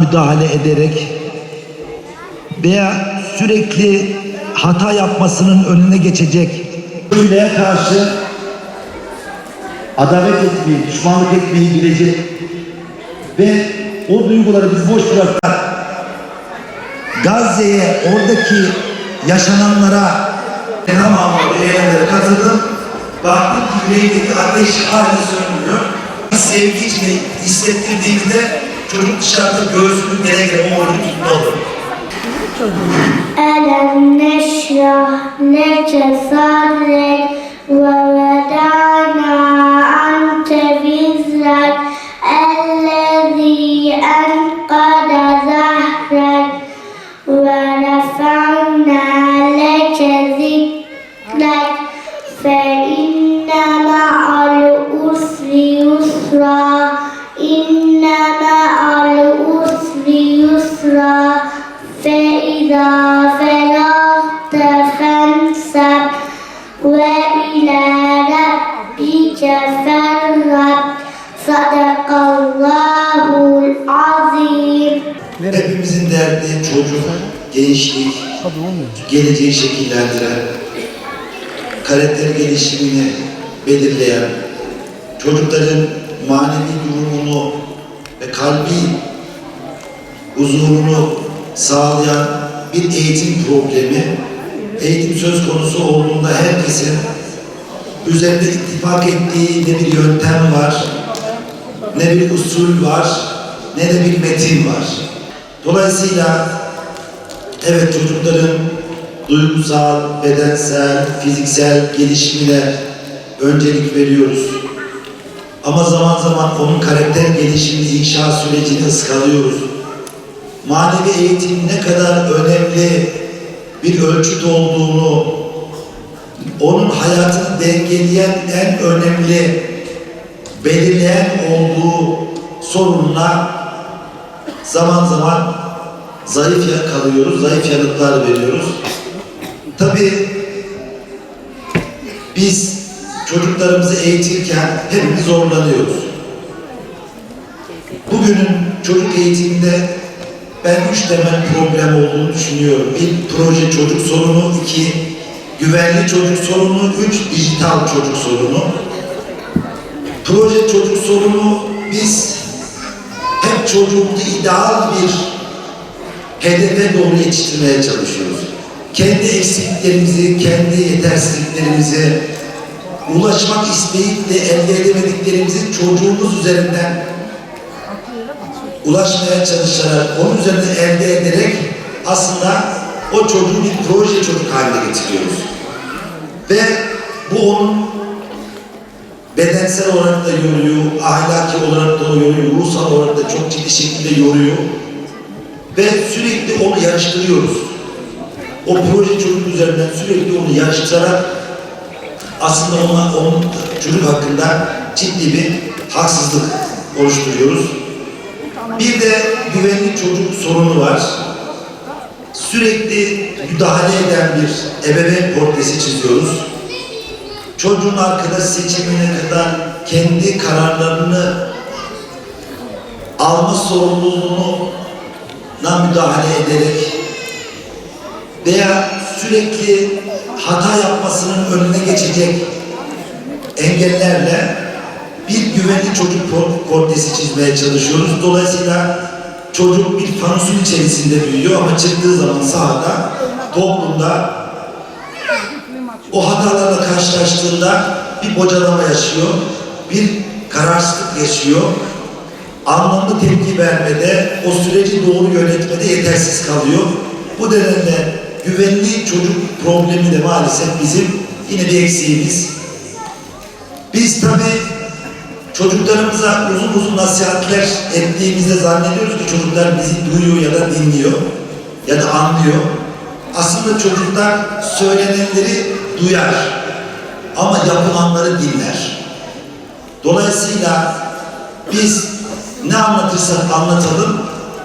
müdahale ederek veya sürekli hata yapmasının önüne geçecek Ülkeye karşı adalet etmeyi, düşmanlık etmeyi bilecek ve o duyguları biz boş bıraktık. Gazze'ye, oradaki yaşananlara tamamı eylemlere katıldım. Baktım ki yüreğindeki ateş hala sönmüyor. Bir sevgi içinde hissettirdiğimde çocuk dışarıda göğsünü gere gere o orada tutma olur. ألم نشرح لك صدرك ووضعنا عنك وزرك الذي أنقض ظهرك ورفعنا لك ذكرك فإن مع العسر يسرا إن مع العسر يسرا فإذا فرغت فانصب وإلى ربك فارغب صدق الله العظيم. Hepimizin derdi çocuk, gençlik, geleceği şekillendiren, karakter gelişimini belirleyen, çocukların manevi durumunu ve kalbi huzurunu sağlayan bir eğitim problemi. Eğitim söz konusu olduğunda herkesin üzerinde ittifak ettiği ne bir yöntem var, ne bir usul var, ne de bir metin var. Dolayısıyla evet, çocukların duygusal, bedensel, fiziksel gelişimine öncelik veriyoruz. Ama zaman zaman onun karakter gelişimini, inşa sürecini ıskalıyoruz. Manevi eğitim ne kadar önemli bir ölçüt olduğunu, onun hayatını dengeleyen en önemli, belirleyen olduğu sorunla zaman zaman zayıf kalıyoruz, zayıf yanıtlar veriyoruz. Tabii biz çocuklarımızı eğitirken hepimiz zorlanıyoruz. Bugünün çocuk eğitiminde ben 3 temel problem olduğunu düşünüyorum. 1. Proje çocuk sorunu. 2. Güvenli çocuk sorunu. 3. Dijital çocuk sorunu. Proje çocuk sorunu, biz hep çocuğumuzu ideal bir hedefe doğru yetiştirmeye çalışıyoruz. Kendi eksikliklerimizi, kendi yetersizliklerimizi, ulaşmak isteyip de elde edemediklerimizi çocuğumuz üzerinden ulaşmaya çalışarak, onun üzerinde elde ederek aslında o çocuğu bir proje çocuk haline getiriyoruz. Ve bu onun bedensel olarak da yoruyor, ahlaki olarak da yoruyor, ruhsal olarak da çok ciddi şekilde yoruyor. Ve sürekli onu yarıştırıyoruz. O proje çocuk üzerinden sürekli onu yarıştırarak aslında onun çocuk hakkında ciddi bir haksızlık oluşturuyoruz. Bir de güvenli çocuk sorunu var. Sürekli müdahale eden bir ebeveyn portresi çiziyoruz. Çocuğun arkadaş seçimine kadar kendi kararlarını alma sorumluluğuna müdahale ederek veya sürekli hata yapmasının önüne geçecek engellerle bir güvenli çocuk portresi çizmeye çalışıyoruz. Dolayısıyla çocuk bir fanusun içerisinde büyüyor ama çıktığı zaman sahada, toplumda o hatalarla karşılaştığında bir bocalama yaşıyor, bir kararsızlık yaşıyor. Anlamlı tepki vermede, o süreci doğru yönetmede yetersiz kalıyor. Bu nedenle güvenli çocuk problemi de maalesef bizim yine bir eksiğimiz. Biz tabii çocuklarımıza uzun uzun nasihatler ettiğimizde zannediyoruz ki çocuklar bizi duyuyor ya da dinliyor ya da anlıyor. Aslında çocuklar söylenenleri duyar ama yapılanları dinler. Dolayısıyla biz ne anlatırsak anlatalım,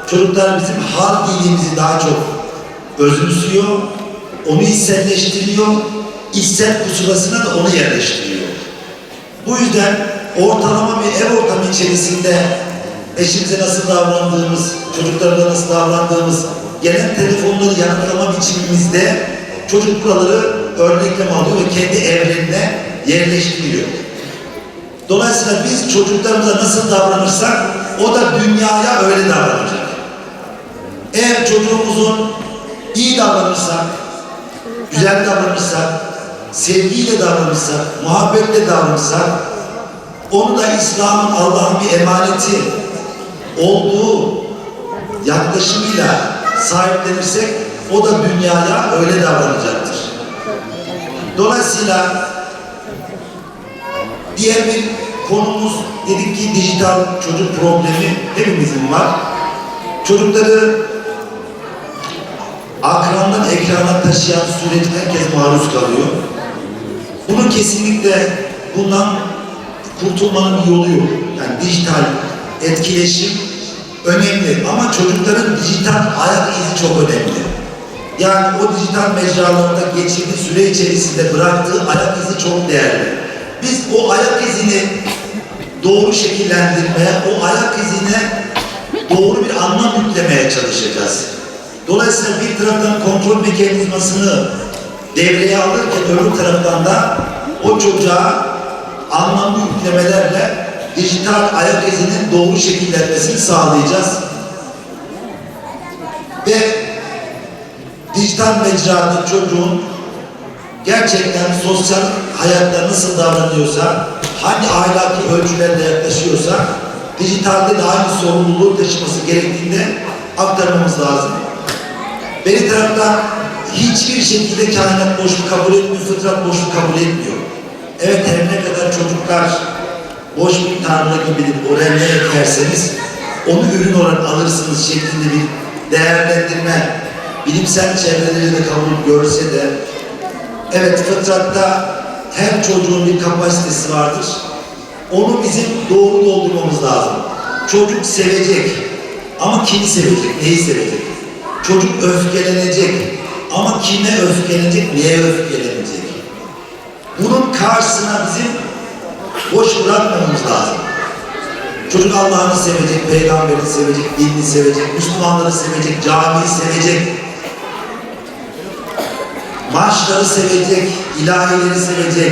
çocuklar bizim hal dilimizi daha çok özümsüyor, onu içselleştiriyor, içsel pusulasına da onu yerleştiriyor. Bu yüzden ortalama bir ev ortamı içerisinde eşimize nasıl davrandığımız, çocuklarına nasıl davrandığımız, gelen telefonları yanıtlama biçimimizde çocuk buraları örnekleme alıyor ve kendi evrenine yerleştiriyor. Dolayısıyla biz çocuklarımıza nasıl davranırsak o da dünyaya öyle davranacak. Eğer çocuğumuzun iyi davranırsak, güzel davranırsak, sevgiyle davranırsak, muhabbetle davranırsak, onu da İslam'ın Allah'ın bir emaneti olduğu yaklaşımıyla sahiplenirsek o da dünyaya öyle davranacaktır. Dolayısıyla diğer bir konumuz dedik ki dijital çocuk problemi hepimizin var. Çocukları akrandan ekrana taşıyan sürece herkes maruz kalıyor. Bunun kesinlikle bundan kurtulmanın bir yolu yok. Yani dijital etkileşim önemli ama çocukların dijital ayak izi çok önemli. Yani o dijital mecralarda geçirdiği süre içerisinde bıraktığı ayak izi çok değerli. Biz o ayak izini doğru şekillendirmeye, o ayak izine doğru bir anlam yüklemeye çalışacağız. Dolayısıyla bir taraftan kontrol mekanizmasını devreye alırken öbür taraftan da o çocuğa anlamlı yüklemelerle dijital ayak izinin doğru şekillenmesini sağlayacağız. Ve dijital mecrada çocuğun gerçekten sosyal hayatta nasıl davranıyorsa, hangi ahlaki ölçülerle yaklaşıyorsa, dijitalde de aynı sorumluluğu taşıması gerektiğinde aktarmamız lazım. Bir taraftan hiçbir şekilde kainat boşluk kabul etmiyor, fıtrat boşluk kabul etmiyor. Evet, her ne kadar çocuklar boş bir tarla gibidir, oraya ne ekerseniz onu ürün olarak alırsınız şeklinde bir değerlendirme bilimsel çevrelerde de kabul görse de, evet, fıtratta her çocuğun bir kapasitesi vardır. Onu bizim doğru doldurmamız lazım. Çocuk sevecek ama kimi sevecek, neyi sevecek? Çocuk öfkelenecek ama kime öfkelenecek, neye öfkelenecek? Bunun karşısına bizim boş bırakmamamız lazım. Çocuk Allah'ını sevecek, peygamberini sevecek, dinini sevecek, Müslümanları sevecek, camiyi sevecek, marşları sevecek, ilahileri sevecek,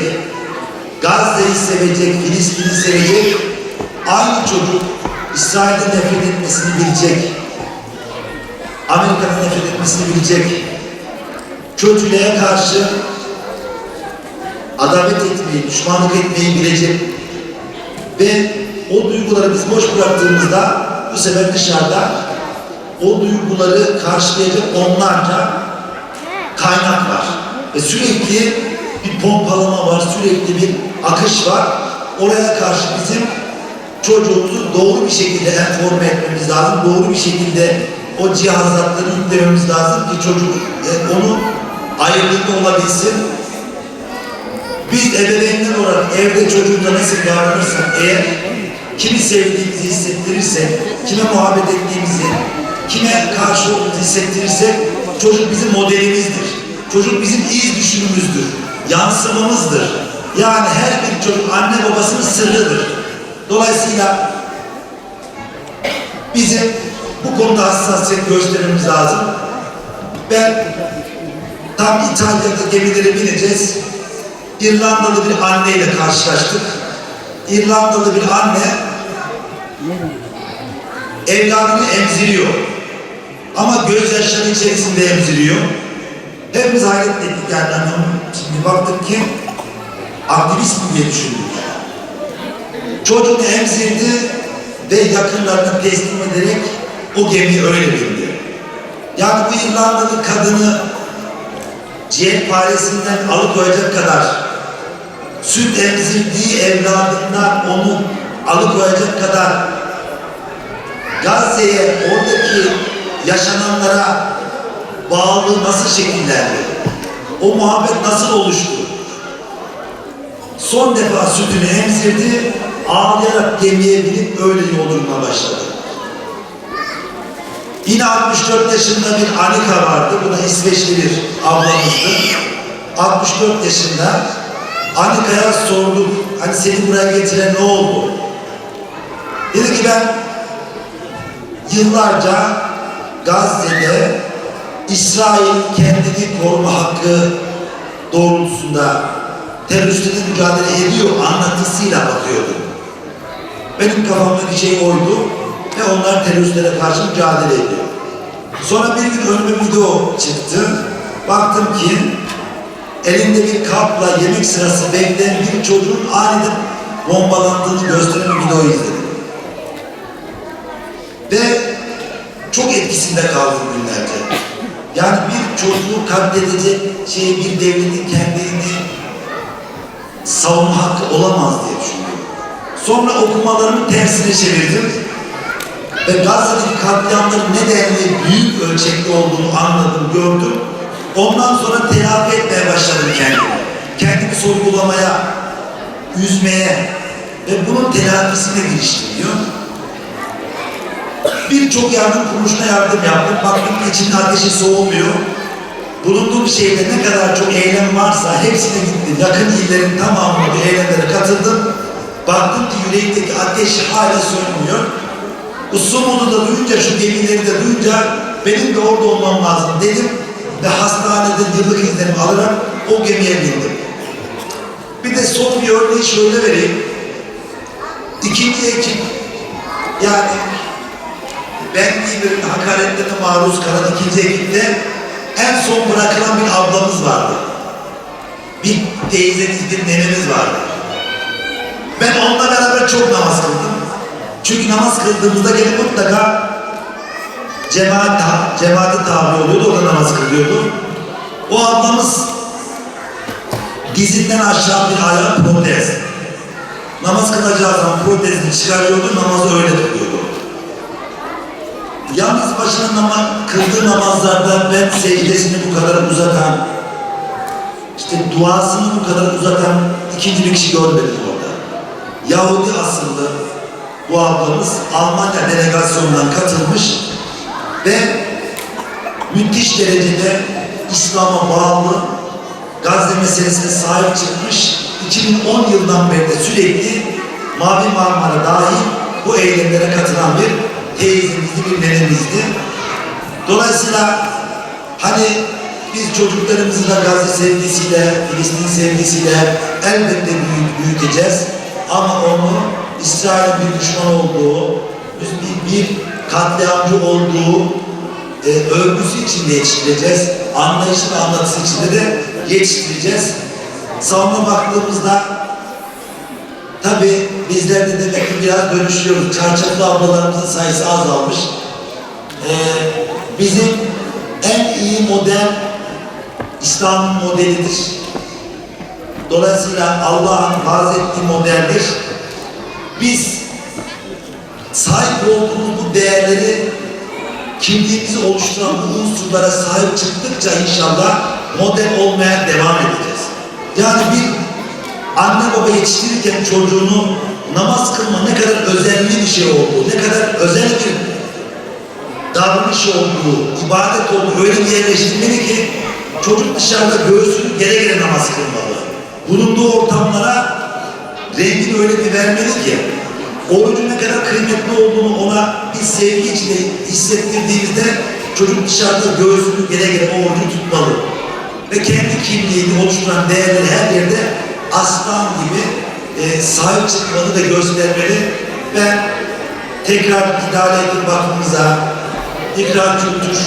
Gazze'yi sevecek, Filistin'i sevecek. Aynı çocuk İsrail'de nefret etmesini bilecek, Amerika'da nefret etmesini bilecek, kötülüğe karşı adalet etmeyi, düşmanlık etmeyi bilecek ve o duyguları biz boş bıraktığımızda bu sefer dışarıda o duyguları karşılayacak onlarca kaynak var ve sürekli bir pompalama var, sürekli bir akış var. Oraya karşı bizim çocuğumuzu doğru bir şekilde enforme etmemiz lazım, doğru bir şekilde o cihazatları yüklememiz lazım ki çocuk onu ayırdığında olabilsin. Biz ebeveynler olarak evde çocuğumuza nasıl davranırsak eğer, kimi sevdiğimizi hissettirirsek, kime muhabbet ettiğimizi, kime karşı olduğumuzu hissettirirsek, çocuk bizim modelimizdir. Çocuk bizim iz düşümümüzdür, yansımamızdır. Yani her bir çocuk anne babasının sırrıdır. Dolayısıyla bizim bu konuda hassasiyet göstermemiz lazım. Ben tam İtalya'da gemilere bineceğiz. İrlandalı bir anneyle karşılaştık. İrlandalı bir anne evladını emziriyor. Ama gözyaşları içerisinde emziriyor. Hepimiz hayret ettik yani. Şimdi baktık ki aktivist mi diye düşündük. Çocuğunu emzirdi ve yakınlarına teslim ederek o gemiyi öyle bindi. Yani bu İrlandalı kadını ciğerparesinden alıkoyacak kadar, süt emzirdiği evladından onu alıkoyacak kadar Gazze'ye, oradaki yaşananlara bağlılığı nasıl şekillendi? O muhabbet nasıl oluştu? Son defa sütünü emzirdi, ağlayarak gemiye binip öyle yolculuğuna başladı. Yine 64 yaşında bir Anika vardı. Bu da İsveçli bir ablamızdı. 64 yaşında. Anika'ya sorduk, hani seni buraya getiren ne oldu? Dedi ki ben yıllarca Gazze'de İsrail kendini koruma hakkı doğrultusunda teröristlerle mücadele ediyor anlatısıyla bakıyordu. Benim kafamdaki şey oydu ve onlar teröristlere karşı mücadele ediyor. Sonra bir gün önüme video çıktı. Baktım ki elinde bir kapla yemek sırası bekleyen bir çocuğun aniden bombalandığını gösteren bir video izledim. Ve çok etkisinde kaldım günlerce. Yani bir çocuğu katledecek bir devletin kendini savunma hakkı olamaz diye düşünüyorum. Sonra okumalarımı tersine çevirdim. Ve Gazze'deki katliamların ne denli büyük ölçekli olduğunu anladım, gördüm. Ondan sonra telafi etmeye başladım kendimi. Kendimi sorgulamaya, üzmeye ve bunun telafisine giriştim diyor. Birçok yardım kuruluşuna yardım yaptım. Baktım içimde ateşi soğumuyor. Bulunduğum şehirde ne kadar çok eylem varsa hepsine gittim. Yakın illerin tamamına bu eylemlere katıldım. Baktım ki yüreğimdeki ateş hala sönmüyor. Bu Sumud'u da duyunca, şu gemileri de duyunca benim de orada olmam lazım dedim. Ve hastanede yıllık izlerimi alarak o gemiye bindim. Bir de son bir örneği şöyle vereyim. 2. Ekim, yani ben bir hakaretlerine maruz kalan 2. Ekim'de en son bırakılan bir ablamız vardı. Bir teyzemiz, bir nenemiz vardı. Ben onunla beraber çok namaz kıldım. Çünkü namaz kıldığımızda gene mutlaka cemaate tabi oluyordu, o da namaz kılıyordu. O ablamız dizinden aşağı bir ayağı protez. Namaz kılacağı zaman protezini çıkarıyordu, namazı öyle kılıyordu. Yalnız başına kıldığı namazlarda ben secdesini bu kadar uzatan, duasını bu kadar uzatan ikinci bir kişi görmedim orada. Yahudi asıllı bu ablamız Almanya delegasyonundan katılmış ve müthiş derecede İslam'a bağlı, Gazze meselesine sahip çıkmış. 2010 yılından beri de sürekli Mavi Marmara dahil bu eylemlere katılan bir teyzemizdi, bir nenemizdi. Dolayısıyla hani biz çocuklarımızı da Gazze sevgisiyle, Filistin sevgisiyle elbette büyüteceğiz. Ama onu İsrail'in bir düşman olduğu, bir katliamcı olduğu övgüsü içinde yetiştireceğiz. Anlayışı ve anlatısı içinde de yetiştireceğiz. Sonra baktığımızda tabii bizler de demek ki biraz dönüşüyoruz. Çarşaflı ablalarımızın sayısı azalmış. Bizim en iyi model İslam'ın modelidir. Dolayısıyla Allah'ın vaaz ettiği modeldir. Biz sahip olduğumuz bu değerleri, kimliğimizi oluşturan bu unsurlara sahip çıktıkça inşallah model olmaya devam edeceğiz. Yani bir anne baba yetiştirirken çocuğunu namaz kılma ne kadar özenli bir şey olduğu, ne kadar özel bir davranış olduğu, ibadet olduğu öyle bir yerleştirmeli ki çocuk dışarıda göğsünü gere gere namaz kılmalı. Bulunduğu ortamlara rengini öyle bir vermeli ki orucun ne kadar kıymetli olduğunu ona bir sevgi içinde hissettirdiğimizde çocuk dışarıda göğsünü gere gere o orucu tutmalı. Ve kendi kimliğini oluşturan değerleri her yerde aslan gibi sahip çıkmalı ve göstermeli. Ve tekrar İdare Eğitim Vakfımıza, İkram Kültür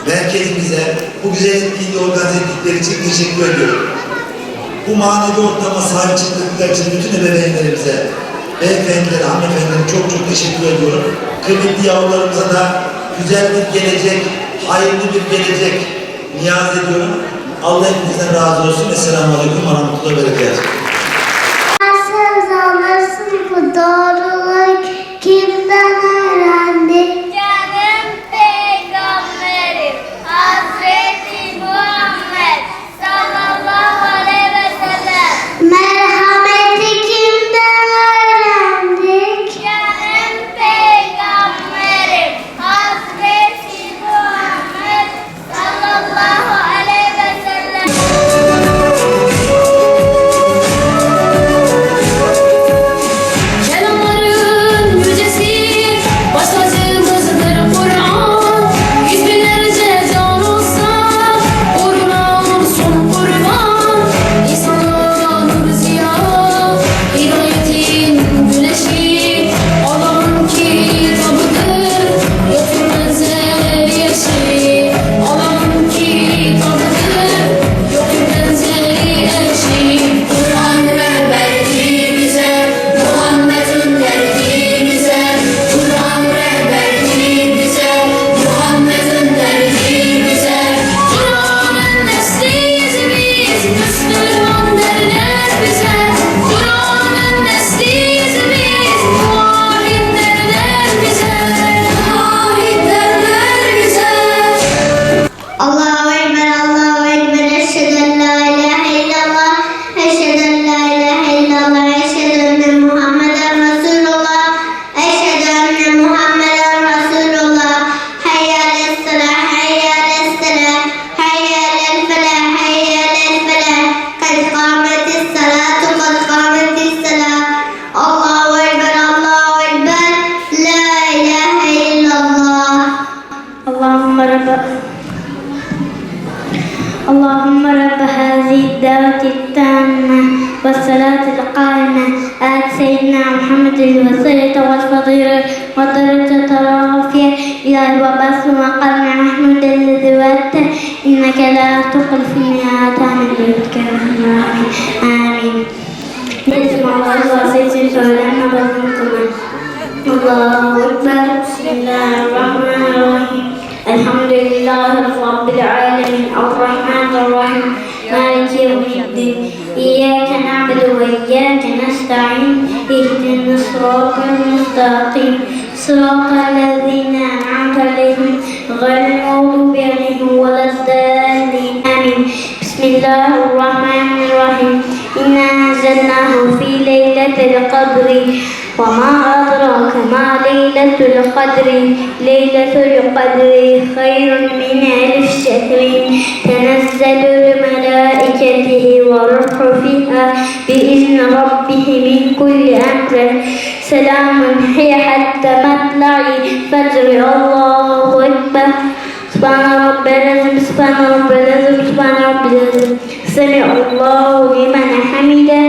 merkezimize bu güzel etkinliği organize ettikleri için teşekkür ediyorum. Bu manevi ortama sahip çıktıkları için bütün ebeveynlerimize, beyefendilere, hanımefendilere çok çok teşekkür ediyorum. Kıymetli yavrularımıza da güzel bir gelecek, hayırlı bir gelecek niyaz ediyorum. Allah hepinizden razı olsun. Esselamu Aleyküm ve Rahmetullahi ve Berekatuhu. Söz alırsın bu doğruluk kimden öğrendi? Canım Peygamberim Hazreti Muhammed sallallahu aleyhi ve sellem. Merhameti kimden öğrendik? Canım Peygamberim Hazreti Muhammed sallallahu aleyhi ve sellem. سيدنا محمد الوسيلة والفضيلة والدرجة الرافية إلى وبث مقام محمود الذي وعدته إنك لا تخلف الميعاد من بيتك آمين. بسم الله الرحمن الرحيم. الله أكبر. بسم الله الرحمن الرحيم. الحمد لله رب العالمين الرحمن الرحيم مالك يوم الدين إياك نعبد وإياك نستعين اهدنا الصراط المستقيم صراط الذين أنعمت عليهم غير المغضوب عليهم ولا الضالين آمين. بسم الله الرحمن الرحيم. إنا أنزلناه في ليلة القدر وما أدراك ما ليلة القدر ليلة القدر خير من 1000 شهر تنزل الملائكة والروح فيها بإذن ربه من كل أمر سلام هي حتى مطلع الفجر. الله أكبر. سبحان ربي العظيم سبحان ربي العظيم سبحان ربي العظيم سمع الله لمن حمده.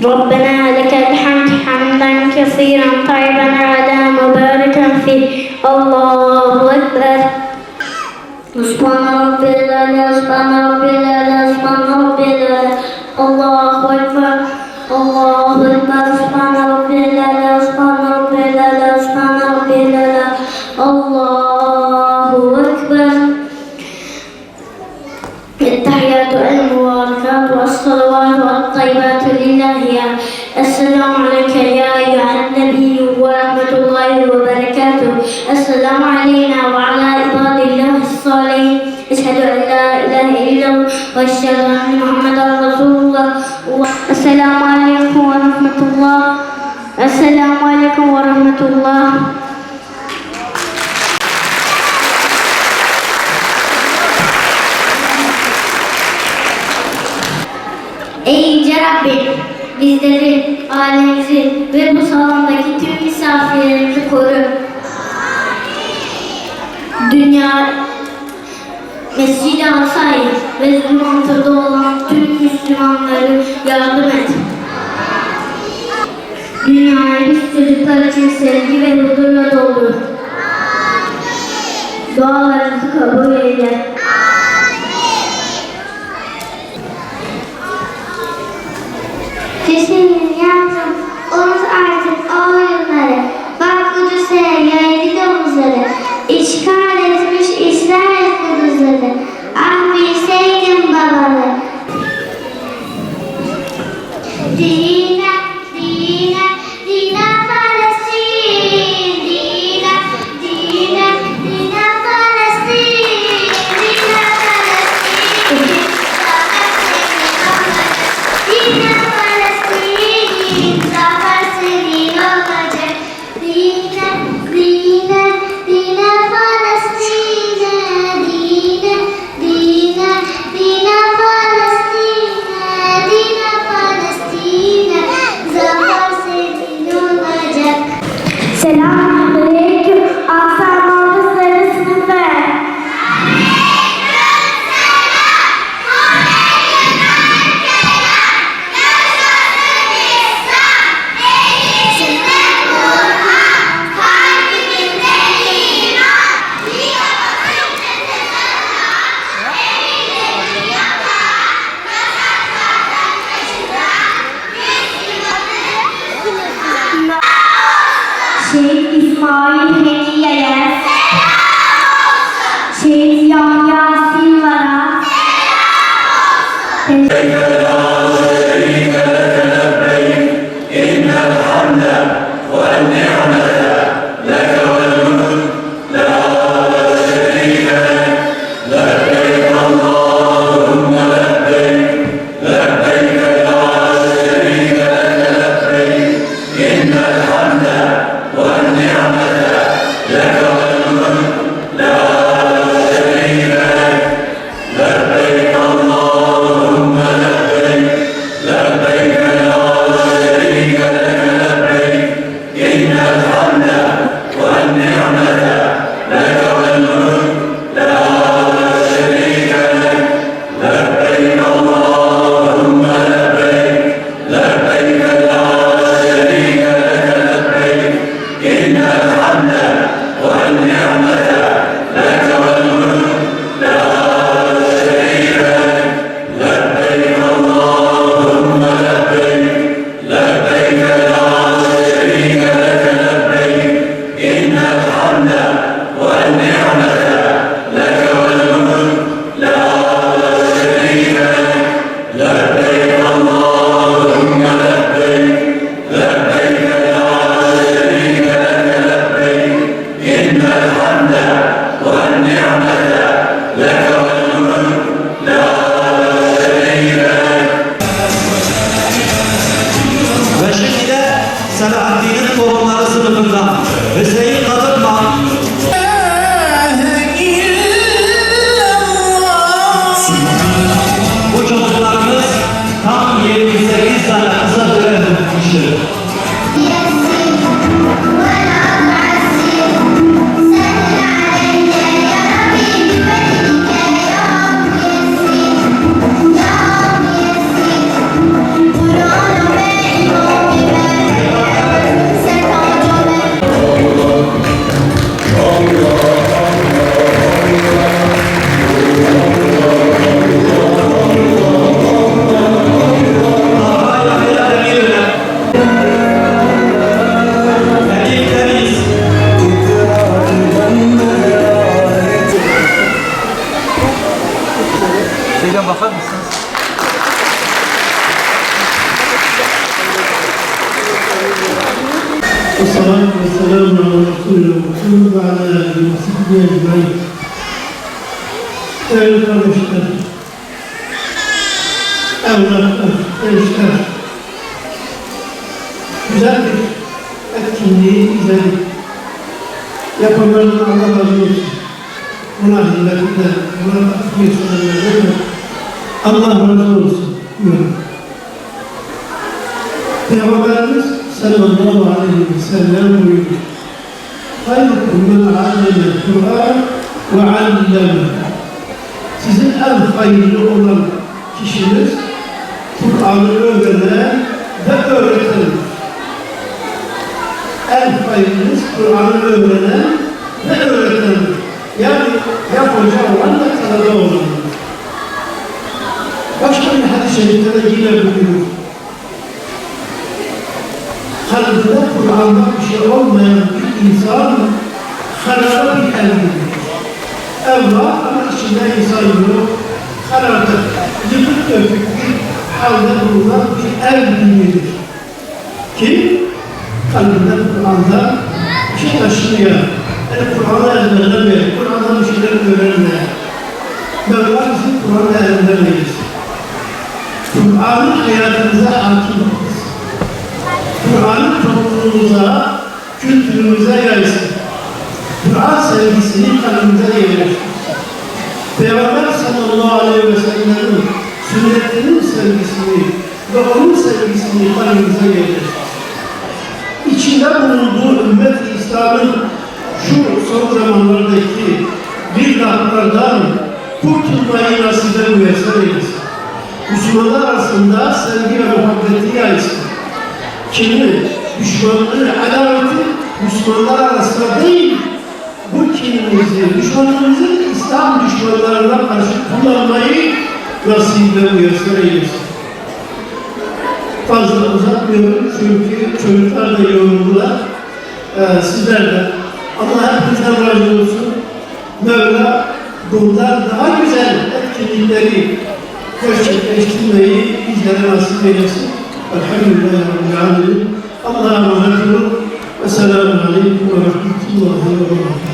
ربنا لك الحمد حمدا كثيرا طيبا على مباركا فيه. الله أكبر. سبحان ربي الأعلى سبحان ربي الأعلى سبحان ربي الأعلى. الله أكبر. الله أكبر. سبحان ربي الأعلى سبحان ربي الأعلى سبحان ربي الأعلى. الله أكبر. التحيات المباركات والصلوات والطيبات لله. السلام عليك يا أيها النبي ورحمة الله وبركاته. السلام علينا وعلى عباد الله الصالحين. أشهد أن لا إله إلا الله وأشهد أن محمدا رسول الله. السلام عليكم ورحمة الله. السلام عليكم ورحمة الله. Ey Yüce Rabbim, bizleri, ailemizi ve bu salondaki tüm misafirlerimizi koru. Dünya, Mescid-i Aksa'yı ve zulmantıda olan tüm Müslümanları yardım et. Dünyayı biz çocuklar için sevgi ve huzurla doldur. Dualarımızı kabul eyle. Sesini yaptım, unut artık o oyunları. Bak Kudüs'e yaydı domuzları. İşgal etmiş İsrail kuduzları. Ah bilseydim babalı. Dina, Dina, Dina Palestin. Dina, Dina, Dina Palestin. Ve şimdi de Selahaddin'in torunları sınıfından Hüseyin Kadırman. Bu çocuklarımız tam 28 tane kısa süre tutmuştur. Şeyden bakar mısınız? والصلاة والسلام على رسول الله وعلى آله وصحبه أجمعين. Değerli kardeşler, evlatlar, gençler, güzel bir etkinliği izledik. Yapanlardan Allah razı olsun. Buna hizmetinde, buna gösterenlerden de Allah razı olsun diyorum. Peygamberimiz sallallahu aleyhi ve sellem buyurdu. Hayrukum men alleme Kur'an ve alleme. Sizin en hayırlı olan kişiniz Kur'an'ı öğrenen ve öğreten. En hayırlınız Kur'an'ı öğrenen ve öğreten. Yani ya hoca olan da talebe olan. Başka bir hadis-i şerifte de yine buyuruyor. Kalbinde Kur'an'da bir şey olmayan bir insan harara bir elbidir. Ev var ama içinde insan yok. Hararda yıkık dökük bir halde bulunan bir ev bilgidir. Kim? Kalbinde Kur'an'da bir şey taşımayan, yani Kur'an'ı ezberlemeyen, Kur'an'dan bir şeyler öğrenmeyen. Mevla bizi Kur'an'la ezberleyiz. Kur'an'ı hayatımıza hakim olsun. Kur'an'ı toplumumuza, kültürümüze yaysın. Kur'an sevgisini kalbimize yerleştirsin. Peygamber sallallahu aleyhi ve sellem'in sünnetinin sevgisini ve onun sevgisini kalbimize yerleştirsin. İçinde bulunduğu ümmet-i İslam'ın şu son zamanlardaki bid'atlardan kurtulmayı nasibe müyesser eylesin. Müslümanlar arasında sevgi ve muhabbeti yaysın. Kimi, düşmanlığı, adaveti Müslümanlar arasında değil, bu kinimizi, düşmanlığımızı İslam düşmanlarına karşı kullanmayı nasip ve müyesser eylesin. Fazla uzatmıyorum çünkü çocuklar da yoruldular. Sizler de. Allah hepinizden razı olsun. Mevla bundan daha güzel etkinlikleri gerçekleştirmeyi bizlere nasip eylesin. Elhamdülillahi Rabbil Alemin. Allah'a emanet olun. Esselamu Aleyküm ve Rahmetullahi ve Berekatuhu.